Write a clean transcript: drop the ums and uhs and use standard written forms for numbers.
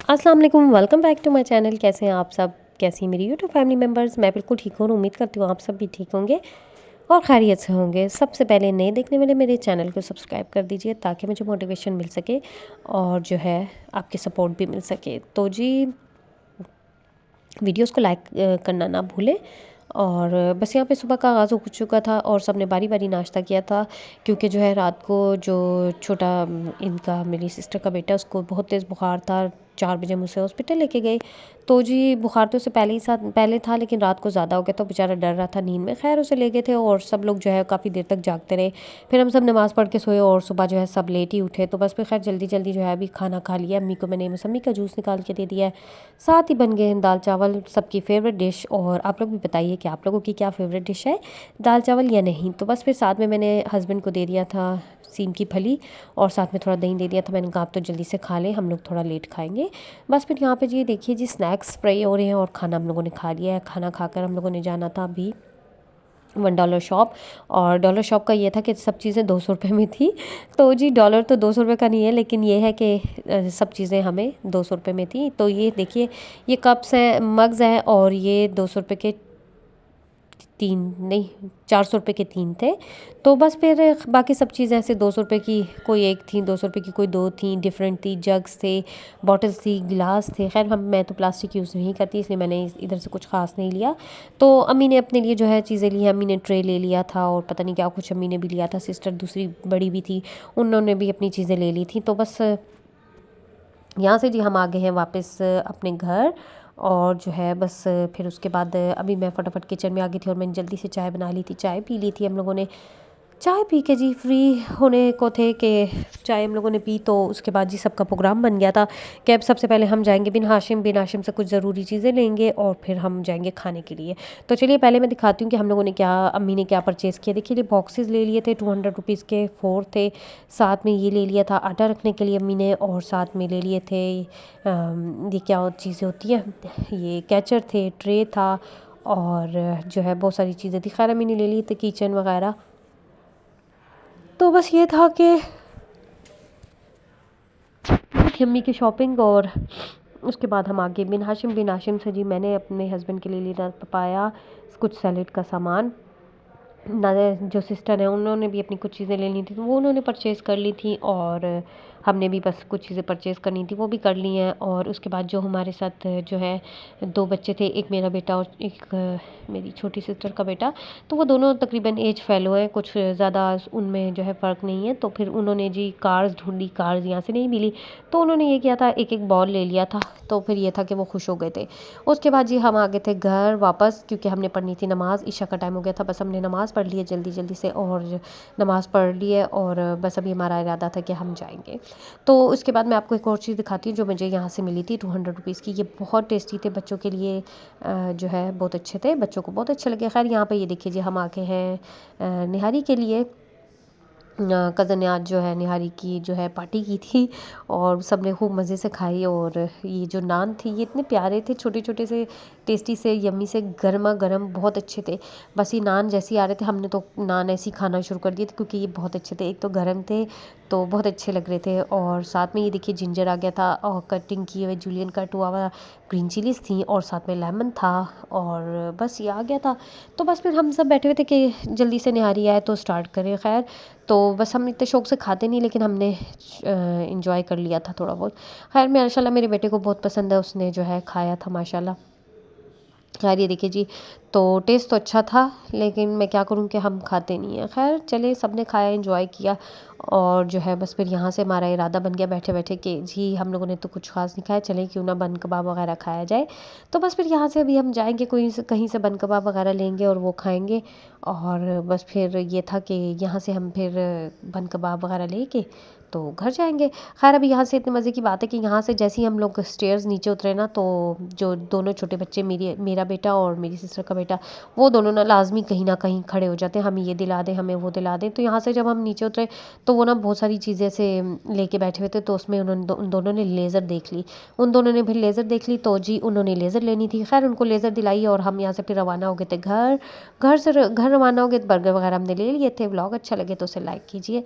अस्सलाम वालेकुम, welcome back to my channel. कैसे हैं आप सब? कैसी मेरी यूट्यूब फैमिली मेम्बर्स? मैं बिल्कुल ठीक हूँ। उम्मीद करती हूँ आप सब भी ठीक होंगे और खैरियत से होंगे। सबसे पहले नए देखने वाले मेरे चैनल को सब्सक्राइब कर दीजिए ताकि मुझे मोटिवेशन मिल सके और जो है आपकी सपोर्ट भी मिल सके। तो जी, वीडियोस को लाइक करना ना भूलें। और बस यहाँ पे सुबह का आगाज़ हो चुका था और सबने बारी बारी नाश्ता किया था, क्योंकि जो है रात को जो छोटा इनका मेरी सिस्टर का बेटा, उसको बहुत तेज़ बुखार था। 4 बजे मुझसे हॉस्पिटल लेके गए। तो जी, बुखार तो उससे पहले था, लेकिन रात को ज़्यादा हो गया तो बेचारा डर रहा था नींद में। खैर उसे ले गए थे और सब लोग जो है काफ़ी देर तक जागते रहे। फिर हम सब नमाज़ पढ़ के सोए और सुबह जो है सब लेट ही उठे। तो बस फिर खैर जल्दी जल्दी जो है अभी खाना खा लिया। अम्मी को मैंने मौसम्मी का जूस निकाल के दे दिया है। साथ ही बन गए हैं दाल चावल, सबकी फ़ेवरेट डिश। और आप लोग भी बताइए कि आप लोगों की क्या फ़ेवरेट डिश है, दाल चावल या नहीं। तो बस फिर साथ में मैंने हस्बैंड को दे दिया था सीम की फली और साथ में थोड़ा दही दे दिया था। मैंने कहा आप तो जल्दी से खा लें, हम लोग थोड़ा लेट खाएंगे। बस फिर यहाँ पे जी देखिए जी, स्नैक्स फ्राई हो रहे हैं और खाना हम लोगों ने खा लिया है। खाना खाकर हम लोगों ने जाना था अभी $1 शॉप। और डॉलर शॉप का ये था कि सब चीज़ें 200 रुपये में थी। तो जी, डॉलर तो 200 रुपये का नहीं है, लेकिन ये है कि सब चीज़ें हमें 200 रुपये में थी। तो ये देखिए, ये कप्स हैं, मग्स हैं, और ये 200 रुपये के 3 नहीं, 400 रुपये के 3 थे। तो बस फिर बाकी सब चीज़ें ऐसे 200 रुपये की कोई एक थी, 200 रुपये की कोई दो थी, डिफरेंट थी। जग्स थे, बॉटल्स थी, गिलास थे। खैर मैं तो प्लास्टिक यूज़ नहीं करती, इसलिए मैंने इधर से कुछ ख़ास नहीं लिया। तो अम्मी ने अपने लिए जो है चीज़ें ली हैं। अम्मी ने ट्रे ले लिया था और पता नहीं क्या कुछ अम्मी ने भी लिया था। सिस्टर दूसरी बड़ी भी थी, उन्होंने भी अपनी चीज़ें ले ली थी। तो बस यहाँ से जी हम आ गए हैं वापस अपने घर। और जो है बस फिर उसके बाद अभी मैं फटाफट किचन में आ गई थी और मैंने जल्दी से चाय बना ली थी, चाय पी ली थी हम लोगों ने। चाय पी के जी फ्री होने को थे कि चाय हम लोगों ने पी। तो उसके बाद जी सबका प्रोग्राम बन गया था कि अब सबसे पहले हम जाएंगे बिन हाशिम से कुछ ज़रूरी चीज़ें लेंगे और फिर हम जाएंगे खाने के लिए। तो चलिए पहले मैं दिखाती हूँ कि हम लोगों ने क्या, अम्मी ने क्या परचेज़ किया। देखिए, ये बॉक्सेस ले लिए थे, 200 रुपीज़ के 4 थे। साथ में ये ले लिया था आटा रखने के लिए अम्मी ने, और साथ में ले लिए थे ये क्या और चीज़ें होती हैं, ये कैचर थे, ट्रे था, और जो है बहुत सारी चीज़ें थी। खैर अम्मी ने ले ली थी किचन वगैरह। तो बस ये था कि अम्मी की शॉपिंग। और उसके बाद हम आगे बिन हाशिम से जी मैंने अपने हस्बैंड के लिए लिया पपाया, कुछ सैलेड का सामान। जो सिस्टर हैं उन्होंने भी अपनी कुछ चीज़ें लेनी थी, तो वो उन्होंने परचेज़ कर ली थी। और हमने भी बस कुछ चीज़ें परचेज़ करनी थी, वो भी कर ली हैं। और उसके बाद जो हमारे साथ जो है 2 बच्चे थे, एक मेरा बेटा और एक मेरी छोटी सिस्टर का बेटा। तो वो दोनों तकरीबन एज फेलो हैं, कुछ ज़्यादा उनमें जो है फ़र्क नहीं है। तो फिर उन्होंने जी कार्स ढूंढी, कार्स यहाँ से नहीं मिली। तो उन्होंने ये किया था, एक एक बॉल ले लिया था। तो फिर ये था कि वो खुश हो गए थे। उसके बाद जी हम आ गए थे घर वापस, क्योंकि हमने पढ़नी थी नमाज़। ईशा का टाइम हो गया था, बस हमने नमाज़ पढ़ ली है जल्दी जल्दी से, और नमाज़ पढ़ ली है। और बस अभी हमारा इरादा था कि हम जाएंगे। तो उसके बाद मैं आपको एक और चीज़ दिखाती हूँ जो मुझे यहाँ से मिली थी 200 रुपीज़ की। ये बहुत टेस्टी थे, बच्चों के लिए जो है बहुत अच्छे थे, बच्चों को बहुत अच्छे लगे। खैर यहाँ पे ये देखिए जी, हम आ गए हैं निहारी के लिए। कज़न ने आज जो है निहारी की जो है पार्टी की थी और सब ने खूब मज़े से खाई। और ये जो नान थे, ये इतने प्यारे थे, छोटे छोटे से, टेस्टी से, यम्मी से, गर्मा गर्म, बहुत अच्छे थे। बस ये नान जैसे ही आ रहे थे, हमने तो नान ऐसे ही खाना शुरू कर दिए थे, क्योंकि ये बहुत अच्छे थे। एक तो गर्म थे, तो बहुत अच्छे लग रहे थे। और साथ में ये देखिए जिंजर आ गया था, और कटिंग किए हुए जूलियन कट हुआ हुआ ग्रीन चिलीज़ थी, और साथ में लेमन था। और बस ये आ गया था। तो बस फिर हम सब बैठे हुए थे कि जल्दी से निहारी आए तो स्टार्ट करें। खैर तो बस हम इतने शौक से खाते नहीं, लेकिन हमने इंजॉय कर लिया था थोड़ा बहुत। खैर माशाल्लाह मेरे बेटे को बहुत पसंद है, उसने जो है खाया था माशाल्लाह। खैर ये देखिए जी, तो टेस्ट तो अच्छा था, लेकिन मैं क्या करूं कि हम खाते नहीं हैं। खैर चले, सब ने खाया, एंजॉय किया। और जो है बस फिर यहाँ से हमारा इरादा बन गया बैठे बैठे कि जी हम लोगों ने तो कुछ खास नहीं खाया, चले क्यों ना बन कबाब वगैरह खाया जाए। तो बस फिर यहाँ से अभी हम जाएंगे, कहीं से बन कबाब वगैरह लेंगे और वो खाएंगे। और बस फिर ये था कि यहाँ से हम फिर बन कबाब वगैरह लेके तो घर जाएंगे। खैर अभी यहाँ से इतने मज़े की बात है कि यहाँ से जैसे ही हम लोग स्टेयर्स नीचे उतरे ना, तो जो दोनों छोटे बच्चे, मेरा बेटा और मेरी सिस्टर का बेटा, वो दोनों ना कहीं खड़े हो जाते हैं, हमें ये दिला दें, हमें वो दिला दें। तो यहाँ से जब हम नीचे उतरे, तो वो ना बहुत सारी चीज़ें से लेके बैठे हुए थे। तो उसमें उन दोनों ने लेज़र देख ली। उन दोनों ने भी लेज़र देख ली, तो जी उन्होंने लेज़र लेनी थी। खैर उनको लेज़र दिलाई और हम यहाँ से फिर रवाना हो गए थे घर। घर रवाना हो गए तो बर्गर वगैरह हमने ले लिए थे। व्लॉग अच्छा लगे तो उसे लाइक कीजिए।